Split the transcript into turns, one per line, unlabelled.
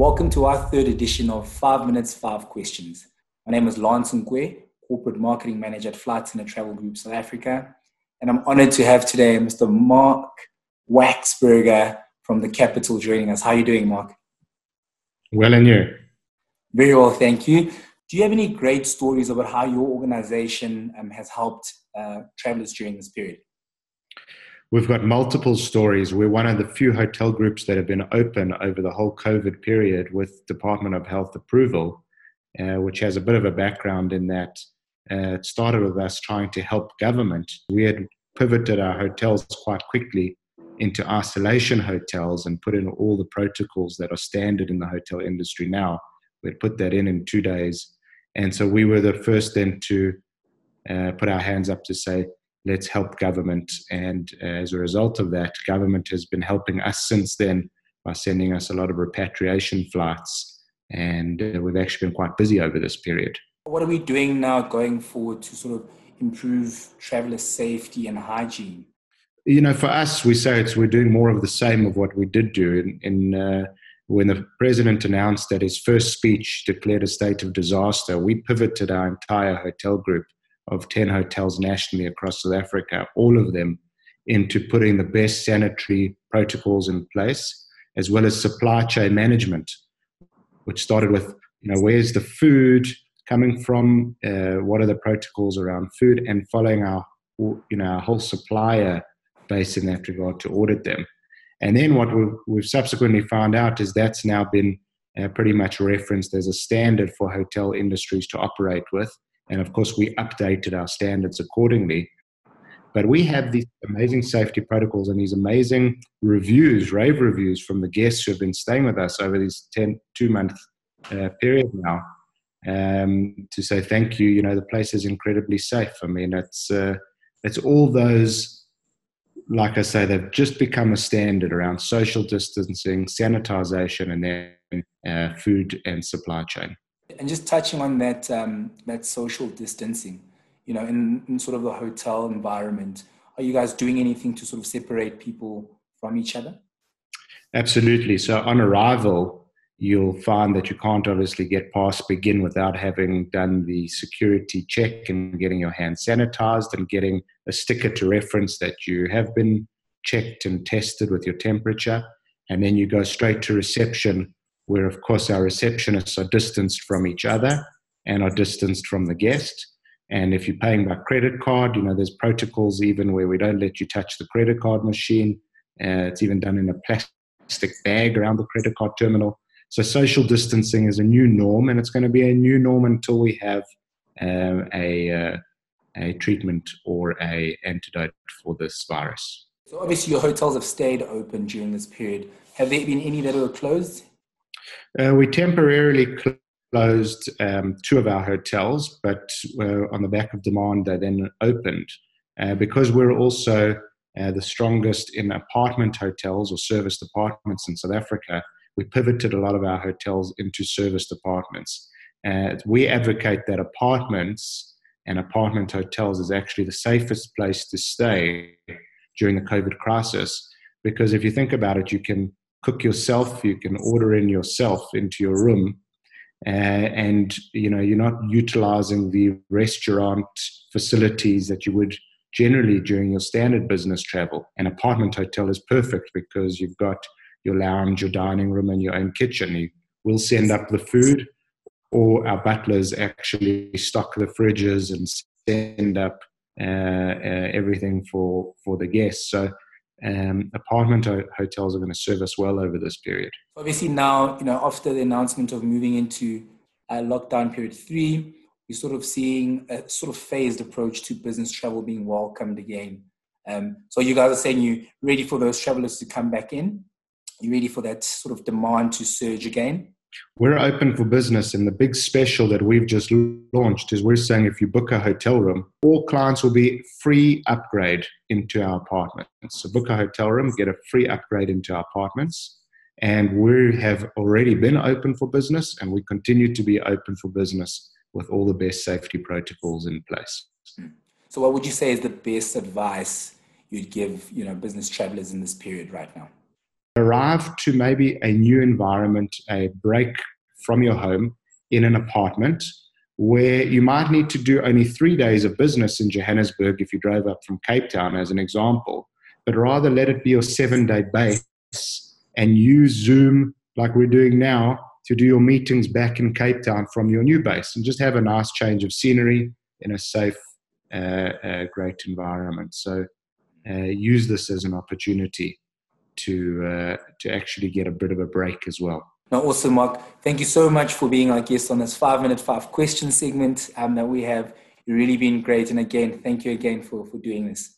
Welcome to our third edition of 5 Minutes, 5 Questions. My name is Lance Nkwe, Corporate Marketing Manager at Flights and Travel Group South Africa. And I'm honored to have today Mr. Marc Wachsberger from the Capital joining us. How are you doing, Marc?
Well, and you?
Very well, thank you. Do you have any great stories about how your organization has helped travelers during this period?
We've got multiple stories. We're one of the few hotel groups that have been open over the whole COVID period with Department of Health approval, which has a bit of a background in that it started with us trying to help government. We had pivoted our hotels quite quickly into isolation hotels and put in all the protocols that are standard in the hotel industry now. We'd put that in 2 days. And so we were the first then to put our hands up to say, let's help government. And as a result of that, government has been helping us since then by sending us a lot of repatriation flights. And we've actually been quite busy over this period.
What are we doing now going forward to sort of improve traveler safety and hygiene?
You know, for us, we say we're doing more of the same of what we did do. When the president announced that his first speech declared a state of disaster, we pivoted our entire hotel group of 10 hotels nationally across South Africa, all of them, into putting the best sanitary protocols in place, as well as supply chain management, which started with, where's the food coming from, what are the protocols around food, and following our whole supplier base in that regard to audit them. And then what we've subsequently found out is that's now been pretty much referenced as a standard for hotel industries to operate with. And of course, we updated our standards accordingly. But we have these amazing safety protocols and these amazing reviews, rave reviews from the guests who have been staying with us over this 2-month period now, to say thank you. The place is incredibly safe. I mean, it's all those, like I say, they've just become a standard around social distancing, sanitization, and then food and supply chain.
And just touching on that social distancing, in sort of the hotel environment, are you guys doing anything to sort of separate people from each other?
Absolutely. So on arrival, you'll find that you can't obviously get past begin without having done the security check and getting your hands sanitized and getting a sticker to reference that you have been checked and tested with your temperature. And then you go straight to reception, where, of course, our receptionists are distanced from each other and are distanced from the guest. And if you're paying by credit card, there's protocols even where we don't let you touch the credit card machine. It's even done in a plastic bag around the credit card terminal. So social distancing is a new norm, and it's going to be a new norm until we have a treatment or an antidote for this virus.
So obviously your hotels have stayed open during this period. Have there been any that were closed?
We temporarily closed 2 of our hotels, but on the back of demand, they then opened. Because we're also the strongest in apartment hotels or serviced apartments in South Africa, we pivoted a lot of our hotels into serviced apartments. We advocate that apartments and apartment hotels is actually the safest place to stay during the COVID crisis, because if you think about it, you can cook yourself, you can order in yourself into your room, and you're not utilizing the restaurant facilities that you would generally during your standard business travel. An apartment hotel is perfect because you've got your lounge, your dining room, and your own kitchen. We'll send up the food, or our butlers actually stock the fridges and send up everything for the guests. So apartment hotels are going to serve us well over this period.
Obviously now, after the announcement of moving into lockdown period 3, we're sort of seeing a sort of phased approach to business travel being welcomed again. So you guys are saying you're ready for those travelers to come back in? You're ready for that sort of demand to surge again?
We're open for business, and the big special that we've just launched is we're saying if you book a hotel room, all clients will be free upgrade into our apartments. So book a hotel room, get a free upgrade into our apartments. And we have already been open for business, and we continue to be open for business with all the best safety protocols in place.
So what would you say is the best advice you'd give, business travelers in this period right now?
arrive to maybe a new environment, a break from your home in an apartment where you might need to do only 3 days of business in Johannesburg if you drove up from Cape Town as an example, but rather let it be your 7-day base and use Zoom like we're doing now to do your meetings back in Cape Town from your new base, and just have a nice change of scenery in a safe, great environment. So use this as an opportunity to actually get a bit of a break as well.
Now, awesome, Mark. Thank you so much for being our guest on this 5-minute 5 question segment that we have. You've really been great. And again, thank you again for doing this.